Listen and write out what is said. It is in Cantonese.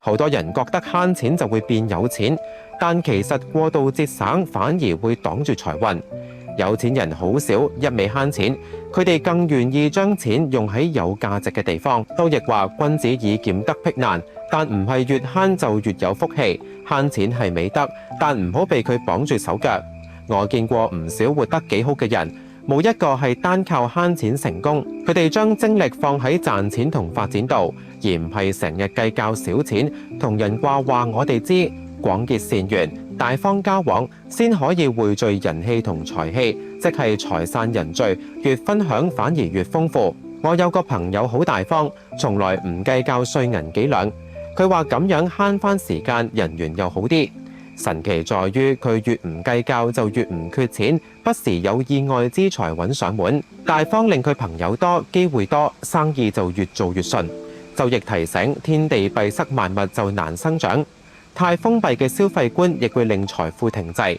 好多人覺得慳錢就會變有錢，但其實過度節省反而會擋住財運。有錢人好少一味慳錢，佢哋更願意將錢用喺有價值嘅地方。都亦話君子以儉得癖難，但唔係越慳就越有福氣。慳錢係美德，但唔好被佢綁住手腳。我見過唔少活得幾好嘅人，冇一個係單靠慳錢成功。佢哋將精力放喺賺錢同發展度，而唔係成日計較少錢，同人話我哋知。廣結善緣，大方交往，先可以匯聚人氣同財氣，即係財散人聚，越分享反而越豐富。我有個朋友好大方，從來唔計較碎銀幾兩。佢話咁樣慳返時間，人緣又好啲。神奇在於佢越唔計較就越唔缺錢，不時有意外之財揾上門。大方令佢朋友多，機會多，生意就越做越順。就亦提醒天地閉塞萬物就難生長。太封閉嘅消費觀亦會令財富停滯。